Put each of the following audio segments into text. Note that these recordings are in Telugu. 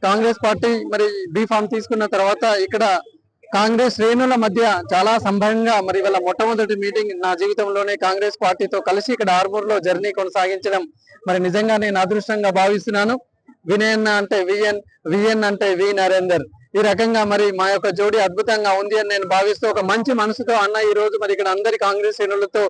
కాంగ్రెస్ పార్టీ మరి బీ ఫామ్ తీసుకున్న తర్వాత ఇక్కడ కాంగ్రెస్ శ్రేణుల మధ్య చాలా సంభవంగా మరి వాళ్ళ మొట్టమొదటి మీటింగ్ నా జీవితంలోనే కాంగ్రెస్ పార్టీతో కలిసి ఇక్కడ ఆర్మూర్లో జర్నీ కొనసాగించడం మరి నిజంగా నేను అదృష్టంగా భావిస్తున్నాను. వినయన్న అంటే విఎన్, విఎన్ అంటే వి నరేందర్, ఈ రకంగా మరి మా యొక్క జోడీ అద్భుతంగా ఉంది అని నేను భావిస్తూ ఒక మంచి మనసుతో అన్న ఈ రోజు మరి ఇక్కడ అందరి కాంగ్రెస్ శ్రేణులతో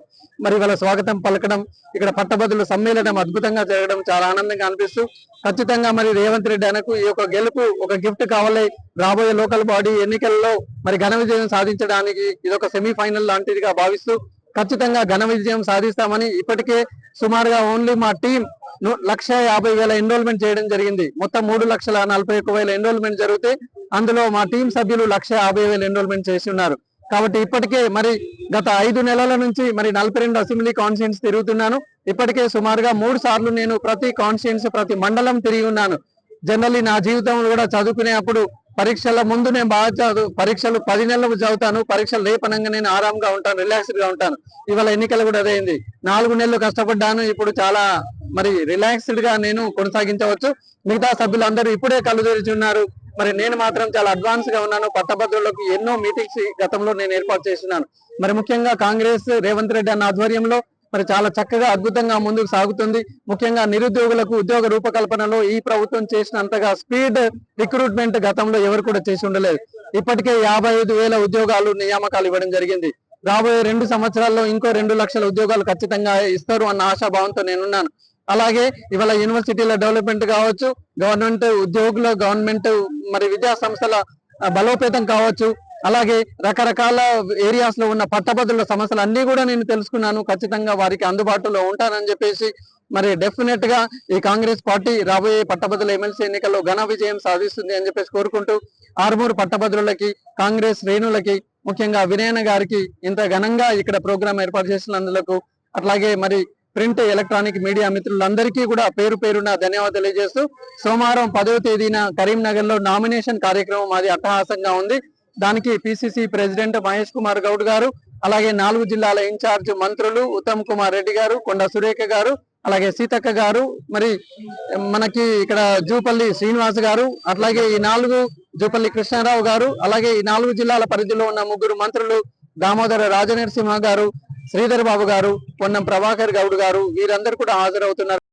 మరి వాళ్ళ స్వాగతం పలకడం, ఇక్కడ పట్టభద్రుల సమ్మేళనం అద్భుతంగా జరగడం చాలా ఆనందంగా అనిపిస్తూ ఖచ్చితంగా మరి రేవంత్ రెడ్డి అనకు ఈ యొక్క గెలుపు ఒక గిఫ్ట్ కావాలి. రాబోయే లోకల్ బాడీ ఎన్నికల్లో మరి ఘన విజయం సాధించడానికి ఇదొక సెమీఫైనల్ లాంటిదిగా భావిస్తూ ఖచ్చితంగా ఘన విజయం సాధిస్తామని ఇప్పటికే సుమారుగా ఓన్లీ మా టీం 1,50,000 ఎన్రోల్మెంట్ చేయడం జరిగింది. మొత్తం 3,41,000 ఎన్రోల్మెంట్ జరిగితే అందులో మా టీం సభ్యులు 1,50,000 ఎన్రోల్మెంట్ చేసి ఉన్నారు. కాబట్టి ఇప్పటికే మరి గత 5 నెలల నుంచి మరి 42 అసెంబ్లీ కాన్స్టిట్యూన్స్ తిరుగుతున్నాను. ఇప్పటికే సుమారుగా 3 సార్లు నేను ప్రతి కాన్స్టిట్యూన్స్ ప్రతి మండలం తిరిగి ఉన్నాను. జనరల్లీ నా జీవితంలో కూడా చదువుకునే అప్పుడు పరీక్షల ముందు నేను బాగా పరీక్షలు 10 నెలలు చదువుతాను, పరీక్షలు రేపనంగా నేను ఆరాంగా ఉంటాను, రిలాక్స్డ్ గా ఉంటాను. ఇవాళ ఎన్నికలు కూడా అదేంది, 4 నెలలు కష్టపడ్డాను, ఇప్పుడు చాలా మరి రిలాక్స్డ్ గా నేను కొనసాగించవచ్చు. మిగతా సభ్యులందరూ ఇప్పుడే కళ్ళు తెరిచి ఉన్నారు, మరి నేను మాత్రం చాలా అడ్వాన్స్ గా ఉన్నాను. పట్టభద్రులకు ఎన్నో మీటింగ్స్ గతంలో నేను ఏర్పాటు చేస్తున్నాను. మరి ముఖ్యంగా కాంగ్రెస్ రేవంత్ రెడ్డి అన్న ఆధ్వర్యంలో మరి చాలా చక్కగా అద్భుతంగా ముందుకు సాగుతుంది. ముఖ్యంగా నిరుద్యోగులకు ఉద్యోగ రూపకల్పనలో ఈ ప్రభుత్వం చేసినంతగా స్పీడ్ రిక్రూట్మెంట్ గతంలో ఎవరు కూడా చేసి ఉండలేదు. ఇప్పటికే 55,000 ఉద్యోగాలు నియామకాలు ఇవ్వడం జరిగింది. రాబోయే 2 సంవత్సరాల్లో ఇంకో 2 లక్షల ఉద్యోగాలు ఖచ్చితంగా ఇస్తారు అన్న ఆశాభావంతో నేనున్నాను. అలాగే ఇవాళ యూనివర్సిటీల డెవలప్మెంట్ కావచ్చు, గవర్నమెంట్ ఉద్యోగుల గవర్నమెంట్ మరి విద్యా సంస్థల బలోపేతం కావచ్చు, అలాగే రకరకాల ఏరియాస్ లో ఉన్న పట్టభద్రుల సమస్యలు అన్ని కూడా నేను తెలుసుకున్నాను. ఖచ్చితంగా వారికి అందుబాటులో ఉంటానని చెప్పేసి మరి డెఫినెట్ గా ఈ కాంగ్రెస్ పార్టీ రాబోయే పట్టభద్రుల ఎమ్మెల్సీ ఎన్నికల్లో ఘన విజయం సాధిస్తుంది అని చెప్పేసి కోరుకుంటూ ఆర్మూరు పట్టభద్రులకి కాంగ్రెస్ శ్రేణులకి ముఖ్యంగా వినయన గారికి ఇంత ఘనంగా ఇక్కడ ప్రోగ్రాం ఏర్పాటు చేసినందుకు, అట్లాగే మరి ప్రింట్ ఎలక్ట్రానిక్ మీడియా మిత్రులందరికీ కూడా పేరు పేరున ధన్యవాదాలు తెలియజేస్తూ సోమవారం 10వ తేదీన కరీంనగర్ లో నామినేషన్ కార్యక్రమం అది అట్టహాసంగా ఉంది. దానికి పిసిసి ప్రెసిడెంట్ మహేష్ కుమార్ గౌడ్ గారు, అలాగే 4 జిల్లాల ఇన్ఛార్జ్ మంత్రులు ఉత్తమ్ కుమార్ రెడ్డి గారు, కొండ సురేఖ గారు, అలాగే సీతక్క గారు, మరి మనకి ఇక్కడ జూపల్లి శ్రీనివాస్ గారు, అట్లాగే ఈ 4 జూపల్లి కృష్ణారావు గారు, అలాగే ఈ 4 జిల్లాల పరిధిలో ఉన్న 3 మంత్రులు దామోదర రాజనరసింహ గారు, శ్రీధర్ బాబు గారు, పొన్నం ప్రభాకర్ గౌడ్ గారు, వీరందరూ కూడా హాజరవుతున్నారు.